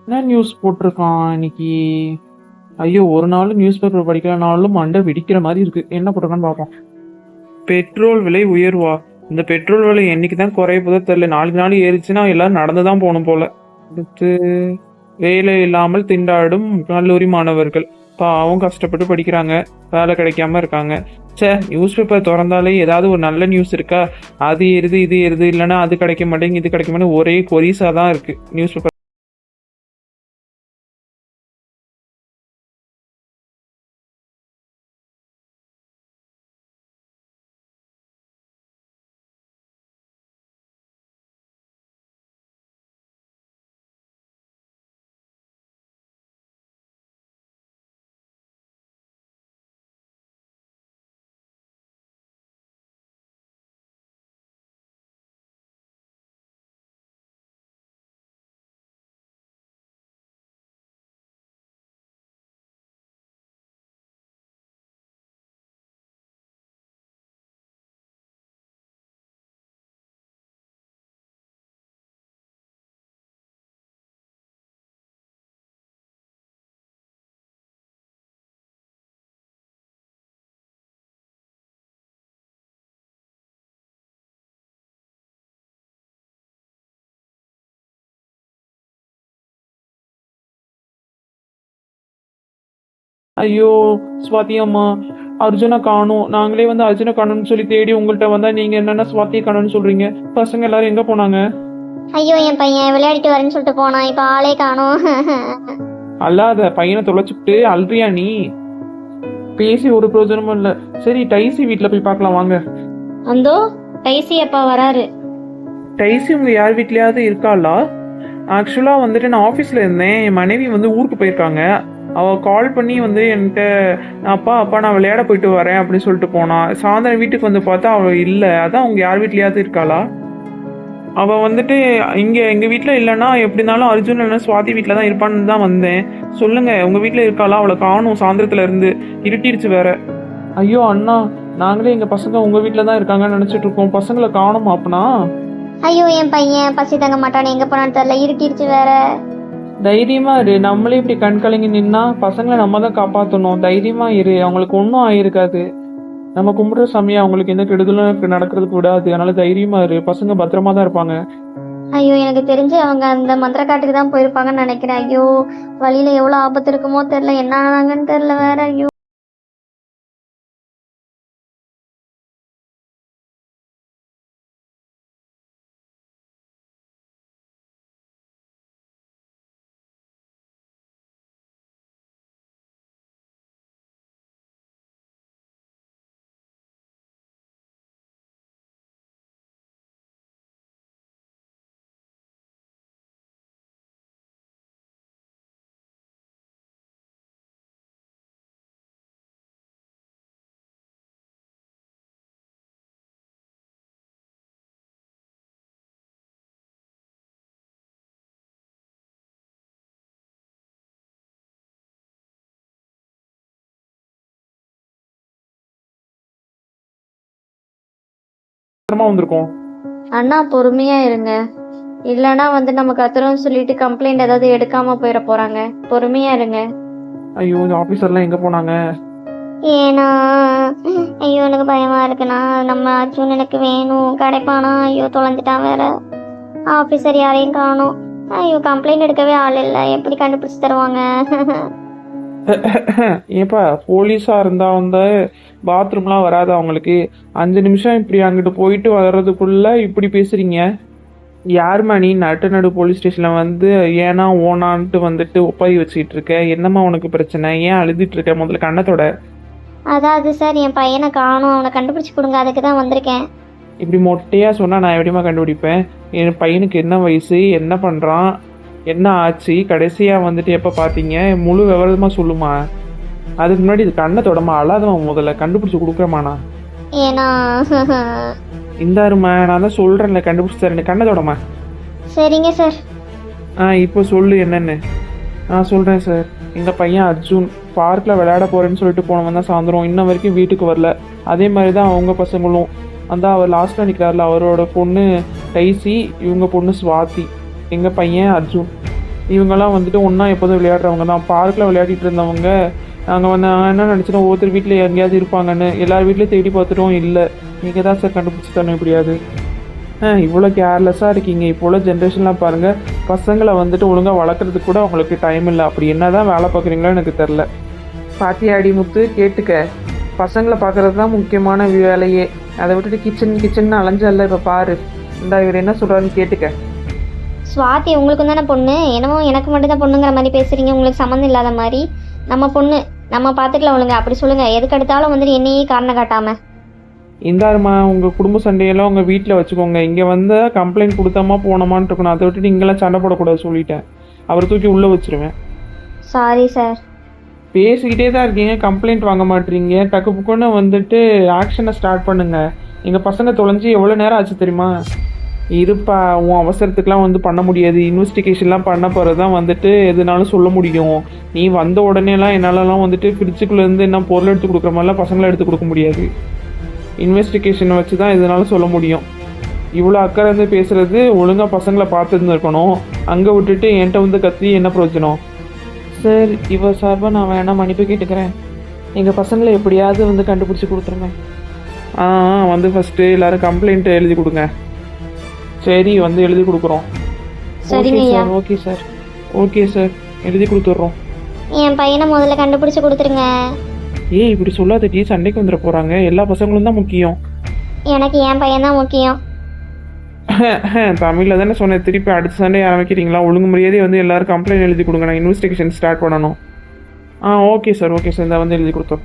என்ன நியூஸ் போட்டிருக்கான் இன்னைக்கு? ஐயோ, ஒரு நாள் நியூஸ் பேப்பர் படிக்கலனாலும் மண்டை வெடிக்கிற மாதிரி இருக்கு. என்ன போட்டிருக்கான்னு பார்ப்போம். பெட்ரோல் விலை உயர்வா? இந்த பெட்ரோல் விலை என்னைக்கு தான் குறைய போதோ தெரியல. நாளுக்கு நாள் ஏறிச்சுன்னா எல்லாரும் நடந்து தான் போகணும் போல. அடுத்து, வேலை இல்லாமல் திண்டாடும் கல்லூரி மாணவர்கள் பாவம் கஷ்டப்பட்டு படிக்கிறாங்க, வேலை கிடைக்காம இருக்காங்க. சே, நியூஸ் பேப்பர் திறந்தாலே ஏதாவது ஒரு நல்ல நியூஸ் இருக்கா? அது ஏறுது இது ஏறுது, இல்லைன்னா அது கிடைக்க மாட்டேங்குது இது கிடைக்க மாட்டேங்குது, ஒரே கொரிசா தான் இருக்கு நியூஸ் பேப்பர். ஐயோ, ஸ்வாதி அம்மா, அர்ஜுனை காணும். நாங்களே வந்து அர்ஜுனை காணும்னு சொல்லி தேடி உங்கள்கிட்ட வந்தா நீங்க என்னென்ன ஸ்வாதியை காணும்னு சொல்றீங்க? பசங்க எல்லாரும் எங்க போனாங்க? ஐயோ, என் பையன் விளையாடிட்டு வரேன்னு சொல்லிட்டு போனான், இப்ப ஆளே காணோம். அல்லாத பையனை தொலைச்சுட்டு அல்றியா நீ? பேசி ஒரு பிரயோஜனமும் இல்ல. சரி, டைசி வீட்டுல போய் பார்க்கலாம் வாங்க. அந்தோ டைசி அப்பா வராரு. டைசி உங்க யார் வீட்லயாவது இருக்காளா? ஆக்சுவலா வந்துட்டு நான் ஆஃபீஸ்ல இருந்தேன். என் மனைவி வந்து ஊருக்கு போயிருக்காங்க. அவ கால் பண்ணி வந்து என்கிட்ட, அப்பா அப்பா நான் விளையாட போயிட்டு வரேன் அப்படின்னு சொல்லிட்டு போனா. சாயந்தரம் வீட்டுக்கு வந்து பார்த்தா அவ இல்லை. அதான் உங்க யார் வீட்லயாவது இருக்காளா? அவ வந்துட்டு இங்க எங்க வீட்ல இல்லைன்னா எப்படி இருந்தாலும் அர்ஜுன் இல்லைன்னா சுவாதி வீட்டில தான் இருப்பான்னு தான் வந்தேன். சொல்லுங்க, உங்க வீட்ல இருக்காளா? அவளை காணும் சாயந்தரத்துல இருந்து. இருட்டிடுச்சு வேற. ஐயோ அண்ணா, நாங்களே எங்க பசங்க உங்க வீட்ல தான் இருக்காங்கன்னு நினைச்சிட்டு இருக்கோம். பசங்களை காணுமா அப்பனா? ஐயோ, என் பையன் பசி தங்க மாட்டானே, எங்க போனான்னு தெரியல, இருட்டிருச்சு வேற. தைரியமா இரு. நம்மளே இப்படி கண் கலங்கி நின்னா பசங்களை நம்ம தான் காப்பாற்றணும். தைரியமா இரு. அவங்களுக்கு ஒன்றும் ஆயிருக்காது. நம்ம கும்பிடுற சமயம் அவங்களுக்கு எந்த கெடுதலும் நடக்கிறதுக்கு விடாது. அதனால தைரியமா இரு. பசங்க பத்திரமா தான் இருப்பாங்க. ஐயோ, எனக்கு தெரிஞ்சு அவங்க அந்த மந்திரக்காட்டுக்கு தான் போயிருப்பாங்கன்னு நினைக்கிறேன். ஐயோ, வழியில எவ்வளவு ஆபத்து இருக்குமோ தெரியல, என்ன ஆனாங்கன்னு தெரியல வேற. ஐயோ, பத்திரமா வந்திருக்கோம். அண்ணா பொறுமையா இருங்க, இல்லைன்னா வந்து நம்ம கத்துறோம்னு சொல்லிட்டு கம்ப்ளைண்ட் ஏதாவது எடுக்காம போயிட போறாங்க. பொறுமையா இருங்க. ஐயோ, இந்த ஆபீசர்லாம் எங்க போனாங்க? ஏன்னா, ஐயோ எனக்கு பயமா இருக்குண்ணா. நம்ம அர்ஜுன் எனக்கு வேணும், கிடைப்பானா? ஐயோ தொலைஞ்சிட்டான் வேற. ஆஃபீஸர் யாரையும் காணும். ஐயோ, கம்ப்ளைண்ட் எடுக்கவே ஆள் இல்லை, எப்படி கண்டுபிடிச்சு தருவாங்க? ஏப்பா, போலீஸா இருந்தா வந்து பாத்ரூம்லாம் வராது அவங்களுக்கு? 5 நிமிஷம் இப்படி அங்கிட்டு போயிட்டு வர்றதுக்குள்ள இப்படி பேசுறீங்க? யாரும்மா நீ? நடு போலீஸ் ஸ்டேஷன்ல வந்து ஏனா ஓனான்ட்டு வந்துட்டு ஒப்பாரி வச்சுக்கிட்டு இருக்க? என்னம்மா உனக்கு பிரச்சனை? ஏன் அழுதுட்டு இருக்க? முதல்ல கண்ணத்தோட. அதாவது சார், என் பையனை காணும், அவனை கண்டுபிடிச்சு கொடுங்க, அதுக்கு தான் வந்திருக்கேன். இப்படி மொட்டையா சொன்னா நான் எப்படிமா கண்டுபிடிப்பேன்? என் பையனுக்கு என்ன வயசு, என்ன பண்றான், என்ன ஆச்சு, கடைசியா வந்துட்டு எப்ப பாத்தீங்க, முழு விவரமா சொல்லுமா. அதுக்கு முன்னாடி இது கண்ணத்தோடமா, அழாதமா, முதல்ல கண்டுபிடிச்சு கொடுக்குறமாண்ணா. ஏன்னா இந்தாருமா, நான் தான் சொல்றேன்ல கண்டுபிடிச்சு தரேன். கண்ணத்தோடமா. சரிங்க சார். இப்போ சொல்லு என்னன்னு. நான் சொல்றேன் சார். எங்க பையன் அர்ஜுன் பார்க்கில் விளையாட போறேன்னு சொல்லிட்டு போனவன் தான் சாயந்தரம் இன்ன வரைக்கும் வீட்டுக்கு வரல. அதே மாதிரி தான் அவங்க பசங்களும். அந்த அவர் லாஸ்ட்ல நிற்கிறாருல, அவரோட பொண்ணு டைசி, இவங்க பொண்ணு ஸ்வாதி, எங்க பையன் அர்ஜுன். இவங்கெல்லாம் வந்துட்டு ஒன்றா எப்போதும் விளையாடுறவங்க தான். பார்க்கில் விளையாடிட்டு இருந்தவங்க. நாங்கள் வந்து நான் என்ன நினச்சிட்டோம், ஒவ்வொருத்தர் வீட்டில் எங்கேயாவது இருப்பாங்கன்னு. எல்லார் வீட்லேயும் தேடி பார்த்துட்டோம், இல்லை. நீங்கள் தான் சார் கண்டுபிடிச்சி தரணும் எப்படியாவது. இவ்வளோ கேர்லெஸ்ஸாக இருக்கீங்க. இப்போ உள்ள ஜென்ரேஷன்லாம் பாருங்கள், பசங்களை வந்துட்டு ஒழுங்காக வளர்க்குறதுக்கு கூட அவங்களுக்கு டைம் இல்லை. அப்படி என்ன தான் வேலை பார்க்குறீங்களோ எனக்கு தெரில. பாத்தியாடி முத்து, கேட்டுக்க. பசங்களை பார்க்குறது தான் முக்கியமான வேலையே. அதை விட்டுட்டு கிச்சன் அலைஞ்சல்ல. இப்போ பாரு, இந்த இவர் என்ன சொல்கிறாருன்னு கேட்டுக்க. சுவாதி உங்களுக்கும் தானே பொண்ணு, என்னமோ எனக்கு மட்டும் தான் பொண்ணுங்கிற மாதிரி பேசுகிறீங்க. உங்களுக்கு சம்மந்தம் இல்லாத மாதிரி. நம்ம பொண்ணு, நம்ம பார்த்துக்கலாம் ஒழுங்க. அப்படி சொல்லுங்கள். எதுக்கு எடுத்தாலும் வந்துட்டு என்னையே காரணம் காட்டாமல். இந்தாருமா, உங்கள் குடும்ப சண்டையெல்லாம் உங்கள் வீட்டில் வச்சுக்கோங்க. இங்கே வந்து கம்ப்ளைண்ட் கொடுத்தாமா போனோமான்னு இருக்கணும். அதை விட்டுட்டு இங்கெல்லாம் சண்டை போடக்கூடாது சொல்லிட்டேன். அவரை தூக்கி உள்ளே வச்சிருவேன். Sorry sir. பேசிக்கிட்டே தான் இருக்கீங்க, கம்ப்ளைண்ட் வாங்க மாட்டீங்க. டக்கு புக்குன்னு வந்துட்டு ஆக்ஷனை ஸ்டார்ட் பண்ணுங்க. எங்கள் பசங்க தொலைஞ்சி எவ்வளோ நேரம் ஆச்சு தெரியுமா? இருப்பா, உன் அவசரத்துக்குலாம் வந்து பண்ண முடியாது. இன்வெஸ்டிகேஷன்லாம் பண்ண போகிறது தான் வந்துட்டு எதுனாலும் சொல்ல முடியும். நீ வந்த உடனேலாம் என்னாலலாம் வந்துட்டு ஃப்ரிட்ஜுக்குள்ளேருந்து என்ன பொருள் எடுத்து கொடுக்குற மாதிரிலாம் பசங்களை எடுத்து கொடுக்க முடியாது. இன்வெஸ்டிகேஷனை வச்சு தான் எதுனாலும் சொல்ல முடியும். இவ்வளோ அக்கறை வந்து பேசுகிறது, ஒழுங்காக பசங்களை பார்த்துருந்துருக்கணும். அங்கே விட்டுட்டு என்கிட்ட வந்து கத்தி என்ன பிரயோஜனம்? சார், இவர் சார்பாக நான் வேணா மன்னிப்பு கேட்டுக்கிறேன். எங்கள் பசங்களை எப்படியாவது வந்து கண்டுபிடிச்சி கொடுத்துருங்க. வந்து ஃபஸ்ட்டு எல்லோரும் கம்ப்ளைண்ட்டு எழுதி கொடுங்க. சரி, வந்து எழுதி கொடுக்குறோம். ஓகே சார், ஓகே சார், எழுதி கொடுத்துட்றோம். என் பையனை முதல்ல கண்டுபிடிச்சி கொடுத்துருங்க. இப்படி சொல்லாதடி, சண்டைக்கு வந்துட போகிறாங்க. எல்லா பசங்களும் தான் முக்கியம். எனக்கு என் பையன் தான் முக்கியம். தமிழில் தானே சொன்னேன், திருப்பி அடுத்த சண்டே ஆரம்பிக்கிறீங்களா? ஒழுங்கு முறையாதே வந்து எல்லோரும் கம்ப்ளைண்ட் எழுதி கொடுங்க. நான் இன்வெஸ்டிகேஷன் ஸ்டார்ட் பண்ணணும். ஓகே சார், இந்த வந்து எழுதி கொடுத்தோம்.